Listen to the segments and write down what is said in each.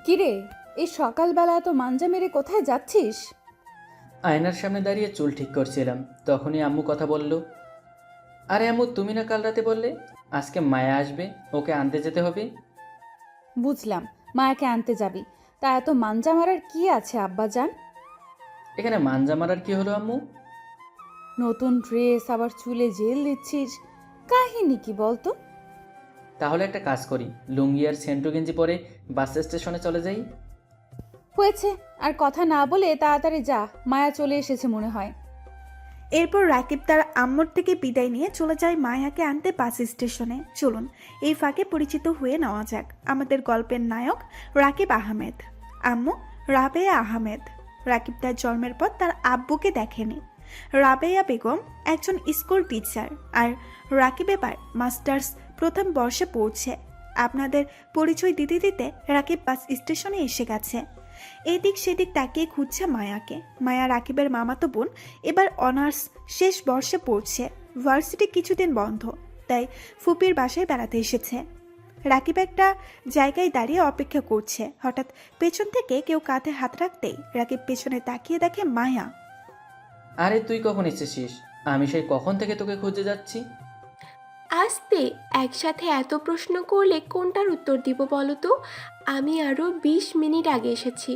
কিরে, এই সকালবেলা এত মাঞ্জা মেরে কোথায় যাচ্ছিস? আয়নার সামনে দাঁড়িয়ে চুল ঠিক করছিলাম, তখনই আম্মু কথা বলল। আরে আম্মু, তুমি না কাল রাতে বললে আজকে মায়া আসবে, ওকে আনতে যেতে হবে? বুঝলাম, মায়াকে আনতে যাবি। তা এত মাঞ্জা মারার কি আছে আব্বাজান? এখানে মাঞ্জা মারার কি হলো আম্মু? নতুন ড্রেস, আবার চুলে জেল দিচ্ছিস, কাহিনী কি বলতো? তাহলে একটা কাজ করি, লুঙ্গি আর সেন্টু গেঞ্জি পরে বাস স্টেশনে চলে যাই। হয়েছে, আর কথা না বলে তাড়াতাড়ি যা, মায়া চলে এসেছে মনে হয়। এরপর রাকিব তার আম্মুর থেকে বিদায় নিয়ে চলে যায় মায়াকে আনতে বাস স্টেশনে। চলুন এই ফাঁকে পরিচিত হয়ে নেওয়া যাক আমাদের গল্পের নায়ক রাকিব আহমেদ। আম্মু রাবেয়া আহমেদ। রাকিব তার জন্মের পর তার আব্বুকে দেখেনি। রাবেয়া বেগম একজন স্কুল টিচার, আর রাকিব এবার মাস্টার্স প্রথম বর্ষে পড়ছে। আপনাদের পরিচয় দিতে দিতে রাকিব বাস স্টেশনে এসে গেছে। এদিক সেদিক তাকিয়ে খুঁজছে মায়াকে। মায়া রাকিবের মামাতো বোন, এবার অনার্স শেষ বর্ষে পড়ছে। ভার্সিটি কিছুদিন বন্ধ, তাই ফুপির বাসায় বেড়াতে এসেছে। রাকিব একটা জায়গায় দাঁড়িয়ে অপেক্ষা করছে। হঠাৎ পেছন থেকে কেউ কাঁধে হাত রাখতেই রাকিব পেছনে তাকিয়ে দেখে মায়া। আরে তুই কখন এসেছিস? আমি সেই কখন থেকে তোকে খুঁজে যাচ্ছি। আস্তে, একসাথে এত প্রশ্ন করলে কোনটার উত্তর দিব বলো তো? আমি আরও 20 মিনিট আগে এসেছি।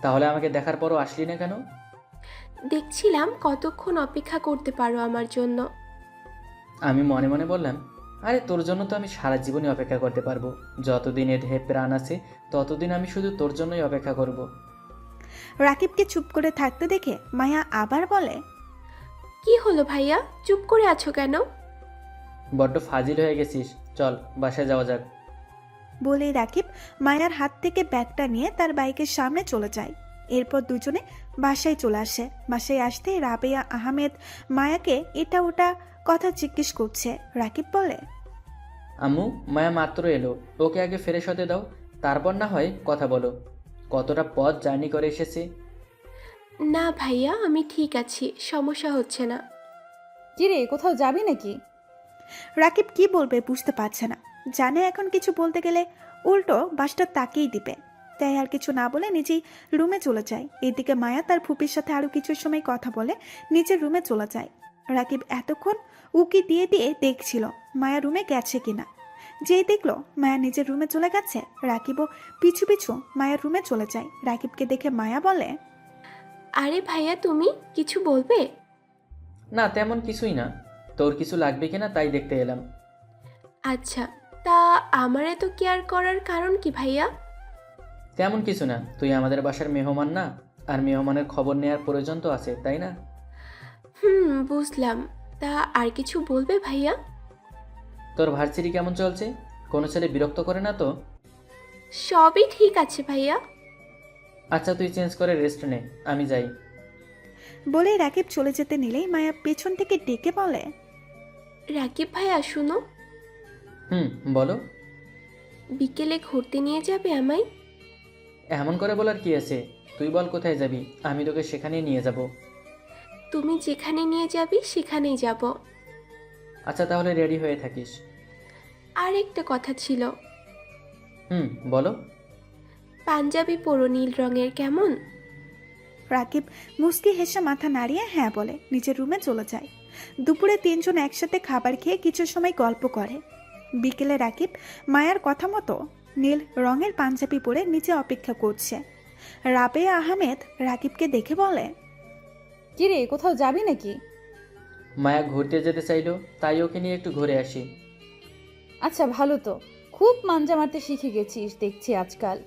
তাহলে আমাকে দেখার পরও আসলি না কেন? দেখছিলাম কতক্ষণ অপেক্ষা করতে পারো আমার জন্য। আমি মনে মনে বললাম, আরে তোর জন্য তো আমি সারা জীবনই অপেক্ষা করতে পারবো। যতদিন এ দেহে প্রাণ আছে ততদিন আমি শুধু তোর জন্যই অপেক্ষা করব। রাকিবকে চুপ করে থাকতে দেখে মায়া আবার বলে, কি হলো ভাইয়া, চুপ করে আছো কেন? বড্ড ফাজিল হয়ে গেছিস, চল বাসায় যাওয়া যাক। বলেই রাকিব মায়ার হাত থেকে ব্যাগটা নিয়ে তার বাইকের সামনে চলে যায়। এরপর দুজনে বাসায় চলে আসে। বাসায় আসতে রাবেয়া আহমেদ মায়াকে এটা ওটা কথা জিজ্ঞেস করছে। রাকিব বলে, আম্মু, মায়া মাত্র এলো, ওকে আগে ফ্রেশ হতে দাও, তারপর না হয় কথা বলো। কতটা পথ জার্নি করে এসেছে। না ভাইয়া, আমি ঠিক আছি, সমস্যা হচ্ছে না। কিরে, কোথাও যাবি নাকি? রাকিব কি বলবে বুঝতে পারছে না। জানে এখন কিছু বলতে গেলে উল্টো বাসটা তাকিয়ে দিবে, তাই আর কিছু না বলে নিজেই রুমে চলে যায়। এদিকে মায়া তার ফুপির সাথে আরো কিছু সময় কথা বলে নিজের রুমে চলে যায়। রাকিব এতক্ষণ উকি দিয়ে দিয়ে দেখছিল মায়া রুমে গেছে কিনা। যেই দেখলো মায়া নিজের রুমে চলে গেছে, রাকিবও পিছু পিছু মায়ার রুমে চলে যায়। রাকিবকে দেখে মায়া বলে, আরে ভাইয়া, তুমি কিছু বলবে? না, তেমন কিছুই না। তোর কিছু লাগবে কিনা তাই দেখতে এলাম। আচ্ছা, তা আমার এত কেয়ার করার কারণ কি ভাইয়া? তেমন কিছু না, তুই আমাদের বাসার মেহমান না, আর মেহমানের খবর নেওয়ার প্রয়োজন তো আছে, তাই না? বুঝলাম। তা আর কিছু বলবে ভাইয়া? তোর ভার্সিটি কেমন চলছে? কোনো ছেলে বিরক্ত করে না তো? সবই ঠিক আছে ভাইয়া। আচ্ছা, তুই চেঞ্জ করে রেস্ট নে, আমি যাই। বলে রাকিব চলে যেতে নিলেই মায়া পেছন থেকে ডেকে বলে, রাকিব ভাইয়া শুনো, বলো। বিকেলে ঘুরতে নিয়ে যাবে আমায়? এমন করে বলার কি আছে? তুই বল কোথায় যাবি, আমি তোকে সেখানেই নিয়ে যাব। তুমি যেখানে নিয়ে যাবি সেখানেই যাব। আচ্ছা, তাহলে রেডি হয়ে থাকিস। আর একটা কথা ছিল। বলো। পাঞ্জাবি পরো নীল রঙের, কেমন? রাকিব মুস্কি হেসে মাথা নাড়িয়ে হ্যাঁ বলে নিজের রুমে চলে যায়। দুপুরে তিনজন একসাথে খাবার খেয়ে কিছু সময় গল্প করে। বিকেলে রাকিব মায়ার কথা মতো নীল রঙের পাঞ্জাবি পরে নিচে অপেক্ষা করছে। রাবেয়া আহমেদ রাকিবকে দেখে বলে, কিরে, কোথাও যাবি নাকি? মায়া ঘুরতে যেতে চাইলো, তাই ওকে নিয়ে একটু ঘুরে আসি। আচ্ছা, ভালো তো। খুব মাঞ্জা মারতে শিখে গেছিস দেখছি আজকাল।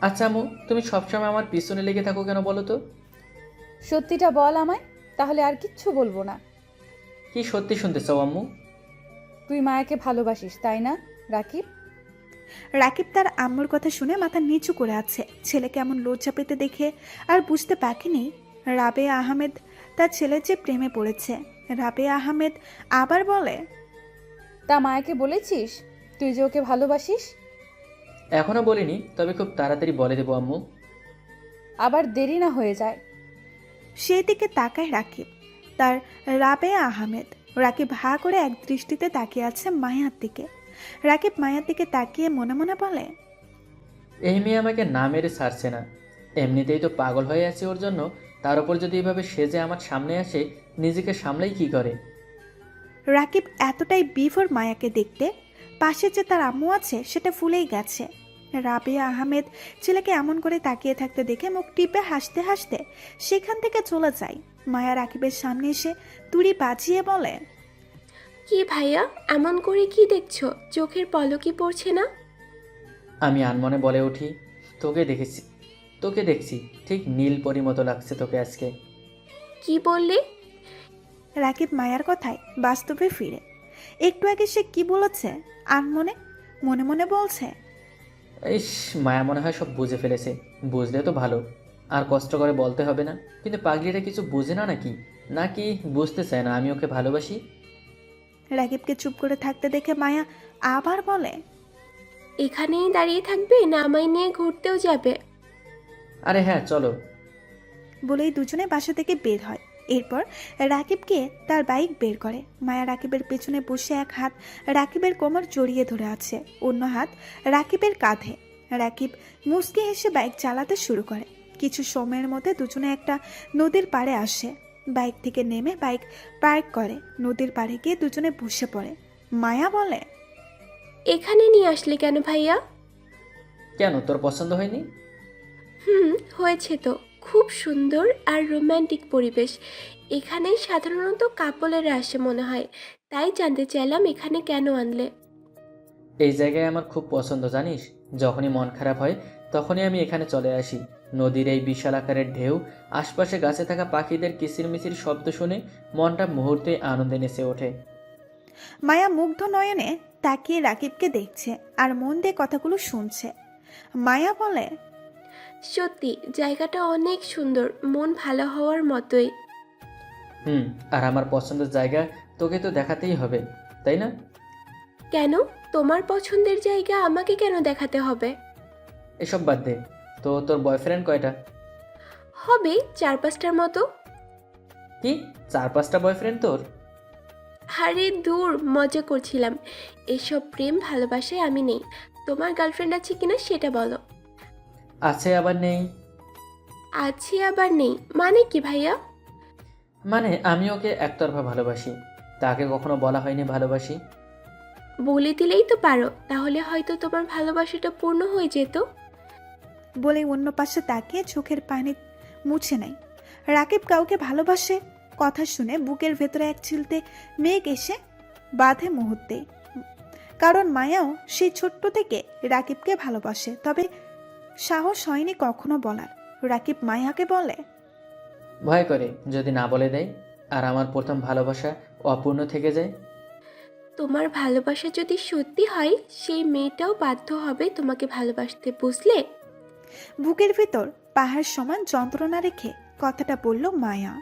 আচ্ছা আম্মু, তুমি সবসময় আমার পিছনে লেগে থাকো কেন বলো তো? সত্যিটা বল আমায়, তাহলে আর কিচ্ছু বলবো না। কি সত্যি শুনতে চাও আম্মু? তুই মায়াকে ভালোবাসিস, তাই না রাকিব? রাকিব তার আম্মুর কথা শুনে মাথা নিচু করে আছে। ছেলেকে এমন লজ্জা পেতে দেখে আর বুঝতে পারেনি রাবেয়া আহমেদ তার ছেলের যে প্রেমে পড়েছে। রাবেয়া আহমেদ আবার বলে, তা মায়াকে বলেছিস তুই যে ওকে ভালোবাসিস? এখনো বলিনি, তবে খুব তাড়াতাড়ি বলে দেবো আম্মু। আবার দেরি না হয়ে যায়। সেই দিকে তাকায় রাকিব। তার রাবেয়া আহমেদ। রাকিব হা করে এক দৃষ্টিতে তাকিয়ে আছে মায়ার দিকে। রাকিব মায়ার দিকে তাকিয়ে মনে মনে বলে, এই মেয়ে আমাকে না মেরে ছাড়ছে না। এমনিতেই তো পাগল হয়ে আছি ওর জন্য, তার উপর যদি এভাবে সেজে আমার সামনে আসে, নিজেকে সামলাই কি করে। রাকিব এতটাই বিভোর মায়াকে দেখতে, পাশে যে তার আম্মু আছে সেটা ফুলেই গেছে। রাবেয়া আহমেদ ছেলেকে এমন করে তাকিয়ে থাকতে দেখে মুখ টিপে হাসতে হাসতে সেখান থেকে চলে যায়। মায়া রাকিবের সামনে এসে তুড়ি বাজিয়ে বলে, কি ভাইয়া, এমন করে কি দেখছো? চোখের পলকই পড়ছে না? আমি আনমনে বলে উঠি, তোকে দেখছি ঠিক নীল পরি মতো লাগছে তোকে আজকে। কি বললে? রাকিব মায়ার কথায় বাস্তবে ফিরে। একটু আগে সে কি বলেছে আর মনে মনে মনে বলছে, ইস, মায়া মনে হয় সব বুঝে ফেলেছে। বুঝলে তো ভালো, আর কষ্ট করে বলতে হবে না। কিন্তু পাগলিটা কিছু বুঝে না নাকি, নাকি বুঝতে চায় না আমি ওকে ভালোবাসি। রাকিবকে চুপ করে থাকতে দেখে মায়া আবার বলে, এখানেই দাঁড়িয়ে থাকবে না আমায় নিয়ে ঘুরতেও যাবে? আরে হ্যাঁ, চলো। বলেই দুজনে বাসা থেকে বের হয়। এরপর রাকিবকে তার বাইক বের করে। মায়া রাকিবের পেছনে বসে এক হাত রাকিবের কোমর জড়িয়ে ধরে আছে, অন্য হাত রাকিবের কাঁধে। রাকিব মুচকি হেসে বাইক চালাতে শুরু করে। কিছু সময়ের মধ্যে দুজনে একটা নদীর পাড়ে আসে। বাইক থেকে নেমে বাইক পার্ক করে। নদীর পাড়ে গিয়ে দুজনে বসে পড়ে। মায়া বলে, এখানে নিয়ে আসলে কেন ভাইয়া? কেন, তোর পছন্দ হয়নি? হয়েছে তো। খুব সুন্দর আর রোমান্টিক পরিবেশ। এখানেই সাধারণত কাপলেরা আসে মনে হয়, তাই জানতে চাইলাম এখানে কেন আনলে। এই জায়গায় আমার খুব পছন্দ জানিস। যখনই মন খারাপ হয় তখনই আমি এখানে চলে আসি। নদীর এই বিশাল আকারের ঢেউ, আশপাশে গাছে থাকা পাখিদের কিচিরমিচির শব্দ শুনে মনটা মুহূর্তে আনন্দে নেচে ওঠে। মায়া মুগ্ধ নয়নে তাকিয়ে রাকিবকে দেখছে আর মন দিয়ে কথাগুলো শুনছে। মায়া বলে, সত্যি জায়গাটা অনেক সুন্দর, মন ভালো হওয়ার মতোই। আর আমার পছন্দের জায়গা তোকে তো দেখাতেই হবে, তাই না? কেন? তোমার পছন্দের জায়গা আমাকে কেন দেখাতে হবে? এসব বাদ দে, তো তোর বয়ফ্রেন্ড কয়টা? হবে 4-5টার মতো। কি, 4-5টা বয়ফ্রেন্ড তোর? আরে দূর, মজা করছিলাম। এসব প্রেম ভালোবাসায় আমি নেই। তোমার গার্লফ্রেন্ড আছে কিনা সেটা বলো। আছে আবার নেই? আছে আবার নেই মানে কি ভাইয়া? মানে আমি ওকে একতরফা ভালোবাসি, তাকে কখনো বলা হয়নি ভালোবাসি। বলে দিলেই তো পারো, তাহলে হয়তো তোমার ভালোবাসাটা পূর্ণ হয়ে যেত। বলে অন্য পাশে তাকিয়ে চোখের পানি মুছে নেয়। রাকিব কাউকে ভালোবাসে কথা শুনে বুকের ভেতরে এক চিলতে মেঘ এসে বাঁধে মুহূর্তে। কারণ মায়াও সেই ছোট্ট থেকে রাকিবকে ভালোবাসে, তবে সাহস হয়নি কখনো বলার। রাকিব মায়াকে বলে, ভয় করে যদি না বলে দেয়, আর আমার প্রথম ভালোবাসা অপূর্ণ থেকে যায়। তোমার ভালোবাসা যদি সত্যি হয়, সেই মেয়েটাও বাধ্য হবে তোমাকে ভালোবাসতে, বুঝলে? বুকের ভেতর পাহাড় সমান যন্ত্রণা রেখে কথাটা বলল মায়া।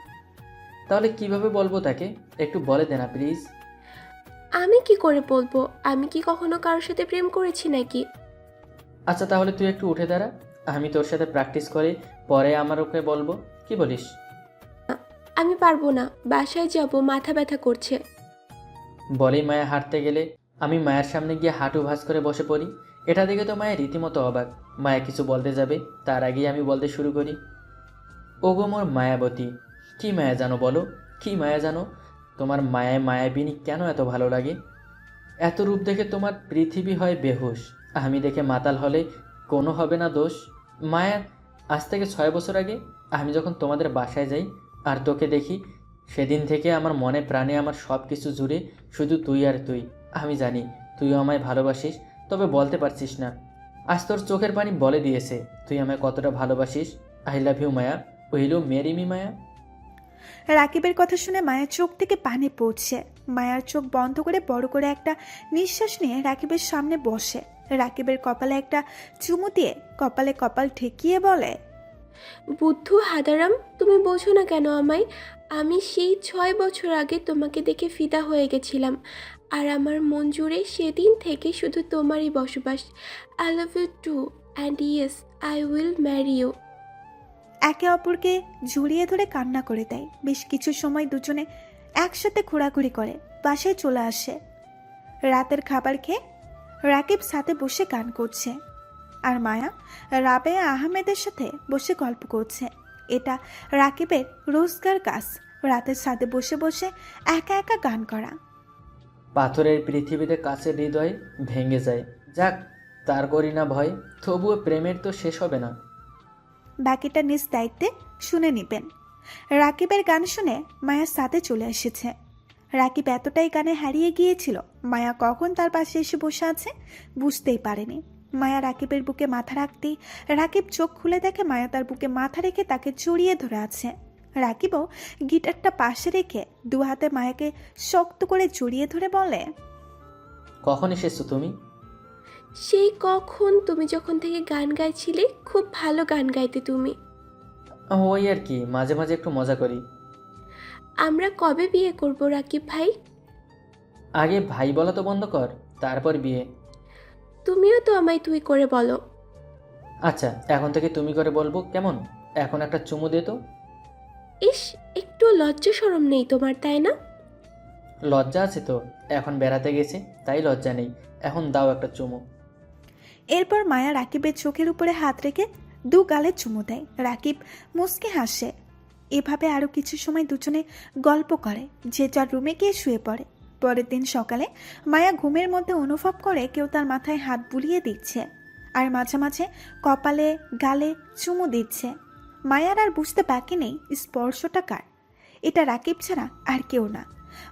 তাহলে কিভাবে বলবো তাকে, একটু বলে দে না প্লিজ। আমি কি করে বলবো? আমি কি কখনো কারোর সাথে প্রেম করেছি নাকি? আচ্ছা তাহলে তুই একটু উঠে দাঁড়া, আমি তোর সাথে প্র্যাকটিস করি, পরে আমার ওকে বলবো, কি বলিস? আমি পারবো না, বাসায় যাব, মাথা ব্যথা করছে। বলেই মায়া হাঁটতে গেলে আমি মায়ের সামনে গিয়ে হাঁটু ভাঁজ করে বসে পড়ি। এটা দেখে তো মায়া রীতিমতো অবাক। মায়া কিছু বলতে যাবে, তার আগেই আমি বলতে শুরু করি, ওগো মোর মায়াবতী। কি মায়া জানো বলো, কি মায়া জানো? তোমার মায়ায় মায়াবিনী কেন এত ভালো লাগে? এত রূপ দেখে তোমার পৃথিবী হয় বেহুশ, আমি দেখে মাতাল হলে কোনো হবে না দোষ। মায়া, আজ থেকে 6 বছর আগে আমি যখন তোমাদের বাসায় যাই আর তোকে দেখি, সেদিন থেকে আমার মনে প্রাণে আমার সব কিছু জুড়ে শুধু তুই আর তুই। আমি জানি তুইও আমায় ভালোবাসিস, তবে বলতে পারছিস না। আজ তোর চোখের পানি বলে দিয়েছে তুই আমায় কতটা ভালোবাসিস। I love you Maya, will you marry me Maya? রাকিবের কথা শুনে মায়ের চোখ থেকে পানি পড়ছে। মায়ার চোখ বন্ধ করে বড় করে একটা নিঃশ্বাস নিয়ে রাকিবের সামনে বসে। রাকিবের কপালে একটা চুমু দিয়ে কপালে কপাল ঠেকিয়ে বলে, বুদ্ধু হাদারাম, তুমি বোঝো না কেন আমায়? আমি সেই 6 বছর আগে তোমাকে দেখে ফিদা হয়ে গেছিলাম, আর আমার মন জুড়ে সেদিন থেকে শুধু তোমারই বসবাস। I love you too, and yes, I will marry you. একে অপরকে জড়িয়ে ধরে কান্না করে দেয়। বেশ কিছু সময় দুজনে একসাথে ঘোরাঘুরি করে বাসায় চলে আসে। রাতের খাবার খেয়ে রাকিব সাথে বসে গান করছে। আর মায়া রাবেয়া আহমেদের সাথে বসে গল্প করছে। এটা রাকিবের রোজগার কাজ, রাতের ছাদে বসে বসে একা একা গান করা। পাথরের পৃথিবীতে কাছের হৃদয় ভেঙে যায়, যাক তার করি না ভয়, তবুও প্রেমের তো শেষ হবে না। বাকিটা নিজ দায়িত্বে শুনে নিবেন। রাকিবের গান শুনে মায়ার সাথে চলে এসেছে। রাকিব এতটাই গানে হারিয়ে গিয়েছিল, মায়া কখন তার পাশে এসে বসে আছে বুঝতেই পারেনি। মায়া রাকিবের বুকে মাথা রাখতেই রাকিব চোখ খুলে দেখে মায়া তার বুকে মাথা রেখে তাকে জড়িয়ে ধরে আছে। রাকিবও গিটারটা পাশে রেখে দু হাতে মায়াকে শক্ত করে জড়িয়ে ধরে বলে, কখন এসেছো তুমি? সেই কখন, তুমি যখন থেকে গান গাইছিলে, খুব ভালো গান গাইতে তুমি। ওই আর কি, মাঝে মাঝে একটু মজা করি। আমরা কবে বিয়ে করব রাকিব ভাই? আগে ভাই বলা তো বন্ধ কর, তারপর বিয়ে। তুমিও তো আমায় তুই করে বলো। আচ্ছা এখন থেকে তুমি করে বলবো, কেমন? এখন একটা চুমু দে তো। ইস, একটু লজ্জা শরম নেই তোমার, তাই না? লজ্জা আছে তো, এখন বেড়াতে গেছে তাই লজ্জা নেই, এখন দাও একটা চুমু। এরপর মায়া রাকিবের চোখের উপরে হাত রেখে দু গালে চুমু দেয়। রাকিব মুচকে হাসে। এভাবে আরও কিছু সময় দুজনে গল্প করে, যে যার রুমে গিয়ে শুয়ে পড়ে। পরের দিন সকালে মায়া ঘুমের মধ্যে অনুভব করে কেউ তার মাথায় হাত বুলিয়ে দিচ্ছে আর মাঝে মাঝে কপালে গালে চুমু দিচ্ছে। মায়ার আর বুঝতে বাকি নেই স্পর্শটা কার। এটা রাকিব ছাড়া আর কেউ না।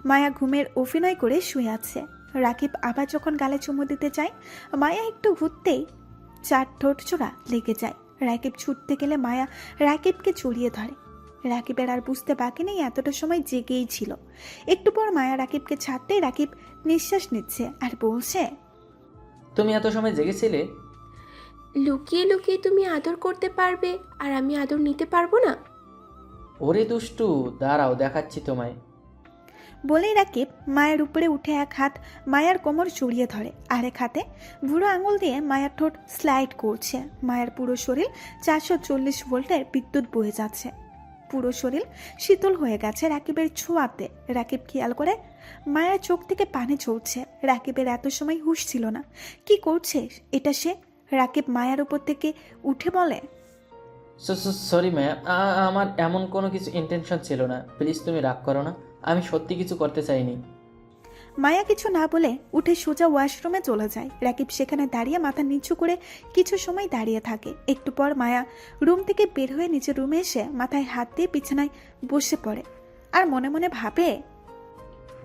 মায়া ঘুমের অভিনয় করে শুয়ে আছে। রাকিব আবার যখন গালে চুমু দিতে যায়, মায়া একটু ঘুরতেই চার ঠোঁট চোরা লেগে যায়। রাকিব ছুটতে গেলে মায়া রাকিবকে জড়িয়ে ধরে। রাকিবের আর বুঝতে বাকি নেই এতটা সময় জেগেই ছিল। একটু পর মায়া রাকিবকে ছাড়তেই রাকিব নিঃশ্বাস নিচ্ছে আর বলছে, তুমি এত সময় জেগেছিলে? লুকিয়ে লুকিয়ে তুমি আদর করতে পারবে আর আমি আদর নিতে পারবো না? ওরে দুষ্টু, দাঁড়াও দেখাচ্ছি তোমায়। বলেই রাকিব মায়ের উপরে উঠে এক হাত মায়ার কোমর জড়িয়ে ধরে, আরেক হাতে বুড়ো আঙুল দিয়ে মায়ার ঠোঁট স্লাইড করছে। মায়ার পুরো শরীর 440 ভোল্টের বিদ্যুৎ বয়ে যাচ্ছে। পুরো শরীর শীতল হয়ে গেছে রাকিবের ছোঁয়াতে। রাকিব খেয়াল করে মায়ের চোখ থেকে পানি ঝরছে। রাকিবের এত সময় হুঁশ ছিল না। কি করছে এটা সে? রাকিব মায়ার উপর থেকে উঠে বলে, সরি মায়া, আমার এমন কোনো কিছু ইন্টেনশন ছিল না, প্লিজ তুমি রাগ করো না, আমি সত্যি কিছু করতে চাইনি। মায়া কিছু না বলে উঠে সোজা ওয়াশরুমে চলে যায়। রাকিব সেখানে দাঁড়িয়ে মাথা নিচু করে কিছু সময় দাঁড়িয়ে থাকে। একটু পর মায়া রুম থেকে বের হয়ে নিচের রুমে এসে মাথায় হাত দিয়ে বিছানায় বসে পড়ে আর মনে মনে ভাবে,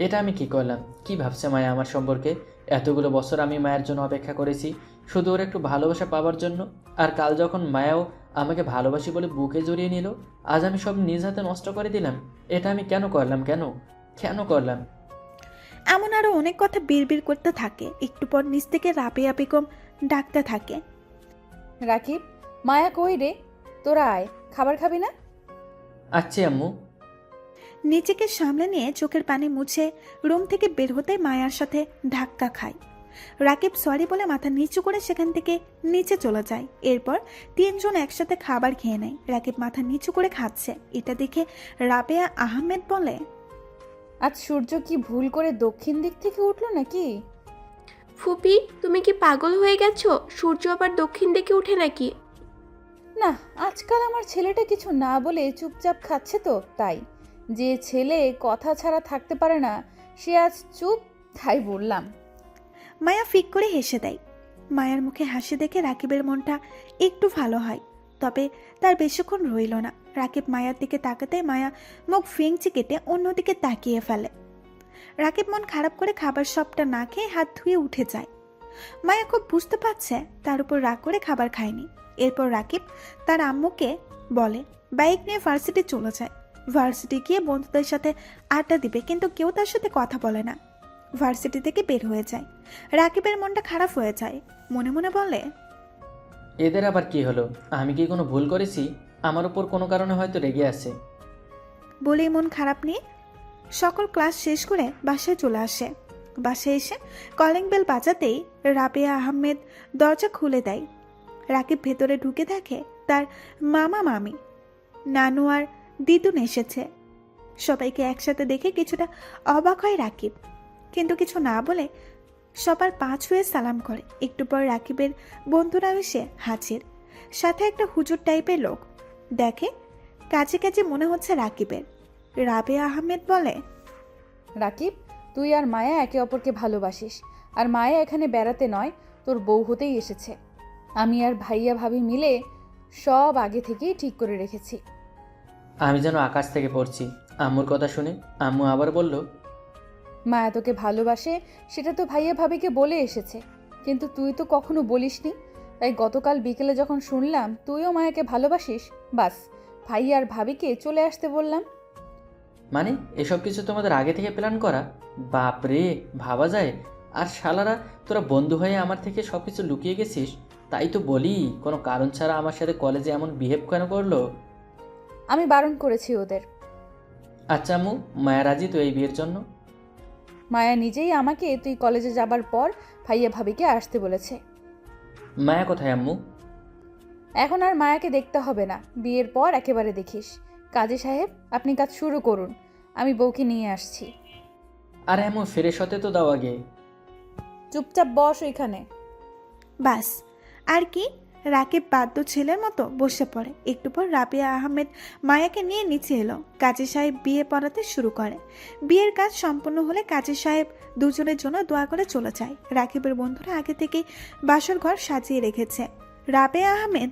এটা আমি কি করলাম? কি ভাবছে মায়া আমার সম্পর্কে? এতগুলো বছর আমি মায়ের জন্য অপেক্ষা করেছি, শুধু ওর একটু ভালোবাসা পাওয়ার জন্য। আর কাল যখন মায়াও আমাকে ভালোবাসি বলে বুকে জড়িয়ে নিল, আজ আমি সব নিজ হাতে নষ্ট করে দিলাম। এটা আমি কেন করলাম? কেন কেন করলাম? এমন আরো অনেক কথা বিড়বিড় করতে থাকে। একটু পর নিচ থেকে রাবেয়া বেগম ডাকতে থাকে, রাকিব, মায়া কই রে? তোরা আয়, খাবার খাবি না? আচ্ছা আম্মু। নিজেকে সামলে নিয়ে চোখের পানি মুছে রুম থেকে বের হতে মায়ার সাথে ধাক্কা খায়। রাকিব সরি বলে মাথা নিচু করে সেখান থেকে নিচে চলে যায়। এরপর তিনজন একসাথে খাবার খেয়ে নেয়। রাকিব মাথা নিচু করে খাচ্ছে। এটা দেখে রাবেয়া আহমেদ বলে, আজ সূর্য কি ভুল করে দক্ষিণ দিক থেকে উঠলো নাকি? ফুপি, তুমি কি পাগল হয়ে গেছো? সূর্য আবার দক্ষিণ দিকে উঠে নাকি? না, আজকাল আমার ছেলেটা কিছু না বলে চুপচাপ খাচ্ছে তো তাই। যে ছেলে কথা ছাড়া থাকতে পারে না সে আজ চুপ, তাই বললাম। মায়া ফিক করে হেসে দেয়। মায়ার মুখে হাসি দেখে রাকিবের মনটা একটু ভালো হয়, তবে তার বেশিক্ষণ রইল না। রাকিব মায়ার দিকে তাকাতে মায়া মুখ ফিংচি কেটে অন্যদিকে তাকিয়ে ফেলে। রাকিব মন খারাপ করে খাবার সবটা না খেয়ে হাত ধুয়ে উঠে যায়। মায়া খুব বুঝতে পারছে তার উপর রাগ করে খাবার খায়নি। এরপর রাকিব তার আম্মুকে বলে বাইক নিয়ে ভার্সিটি চলে যায়। ভার্সিটি গিয়ে বন্ধুদের সাথে আড্ডা দিবে, কিন্তু কেউ তার সাথে কথা বলে না। ভার্সিটি থেকে বের হয়ে যায়। রাকিবের মনটা খারাপ হয়ে যায়। মনে মনে বলে, এদের আবার কি হলো? আমি কি কোনো ভুল করেছি? আমার উপর কোনো কারণে হয়তো রেগে আছে। বলেই মন খারাপ নিয়ে সকল ক্লাস শেষ করে বাসায় চলে আসে। বাসায় এসে কলিং বেল বাজাতেই রাবেয়া আহমেদ দরজা খুলে দেয়। রাকিব ভেতরে ঢুকে দেখে তার মামা মামি, নানু আর দিদুন এসেছে। সবাইকে একসাথে দেখে কিছুটা অবাক হয় রাকিব, কিন্তু কিছু না বলে সবার পা ছুঁয়ে সালাম করে। একটু পর রাকিবের বন্ধুরা এসে হাজির, সাথে একটা হুজুর টাইপের লোক। দেখে কাছে কাছে মনে হচ্ছে রাকিবের। রাবেয়া আহমেদ বলে, রাকিব, তুই আর মায়া একে অপরকে ভালোবাসিস, আর মায়া এখানে বেড়াতে নয়, তোর বউ হতেই এসেছে। আমি আর ভাইয়া ভাবি মিলে সব আগে থেকেই ঠিক করে রেখেছি। আমি যেন আকাশ থেকে পড়ছি। আম্মুর কথা শুনে আম্মু আবার বলল, মায়া তোকে ভালোবাসে সেটা তো ভাইয়া ভাবিকে বলে এসেছে, কিন্তু তুই তো কখনো বলিসনি। তাই গতকাল বিকেলে যখন শুনলাম তুইও মায়াকে ভালোবাসিস, বাস ভাইয়া আর ভাবিকে চলে আসতে বললাম। মানে এসব কিছু তোমাদের আগে থেকে প্ল্যান করা? বাপ রে, ভাবা যায়? আর শালারা, তোরা বন্ধু হয়ে আমার থেকে সব কিছু লুকিয়ে গেছিস। তাই তো বলি, কোনো কারণ ছাড়া আমার সাথে কলেজে এমন বিহেভ কেন করলো? আমি বারণ করেছি ওদের। আচ্ছা আম্মু, মায়া রাজি তো এই বিয়ের জন্য? মায়া নিজেই আমাকে তুই কলেজে যাবার পর ভাইয়া ভাবিকে আসতে বলেছে। মায়া কোথায় আম্মু? এখন আর মায়াকে দেখতে হবে না, বিয়ের পর একেবারে দেখিস। কাজী সাহেব, আপনি কাজ শুরু করুন, আমি বউকে নিয়ে আসছি। আরে আম্মু, ফ্রেশ হতে তো দাও আগে। চুপচাপ বস ওইখানে। বাস আর কি। রাকিব বাদ্য ছেলের মতো বসে পড়ে। একটু পর রাবেয়া আহমেদ মায়াকে নিয়ে নিচে এলো। কাজী সাহেব বিয়ে পড়াতে শুরু করে। বিয়ের কাজ সম্পন্ন হলে কাজী সাহেব দুজনের জন্য দোয়া করে চলে যায়। রাকিবের বন্ধুরা আগে থেকেই বাসর ঘর সাজিয়ে রেখেছে। রাবেয়া আহমেদ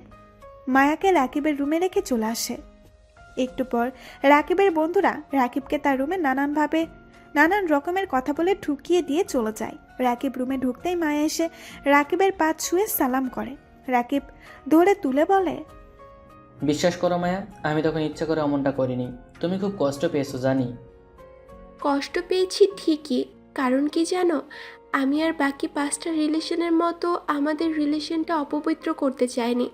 মায়াকে রাকিবের রুমে রেখে চলে আসে। একটু পর রাকিবের বন্ধুরা রাকিবকে তার রুমে নানান রকমের কথা বলে ঢুকিয়ে দিয়ে চলে যায়। রাকিব রুমে ঢুকতেই মায়া এসে রাকিবের পা ছুঁয়ে সালাম করে। রাকিব ধরে তুলে বলে, বিশ্বাস করো মায়া, আমি তখন ইচ্ছা করে অমনটা করিনি। তুমি খুব কষ্ট পেয়েছো জানি। কষ্ট পেয়েছি ঠিকই, কারণ কি জানো, আমি আর বাকি 5টা রিলেশনের মতো আমাদের রিলেশনটা অপবিত্র করতে চাইনি।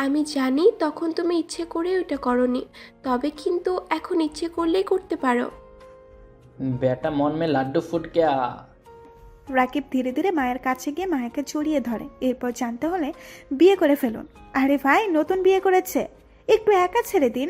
আমি জানি তখন তুমি ইচ্ছে করে ওটা করনি, তবে কিন্তু এখন ইচ্ছে করলেই করতে পারো। বেটা মন মে লাড্ডু ফুট গয়া। রাকিব ধীরে ধীরে মায়ের কাছে গিয়ে মায়াকে জড়িয়ে ধরে। এরপর জানতে হলে বিয়ে করে ফেলুন। আরে ভাই, নতুন বিয়ে করেছে, একটু একা ছেড়ে দিন।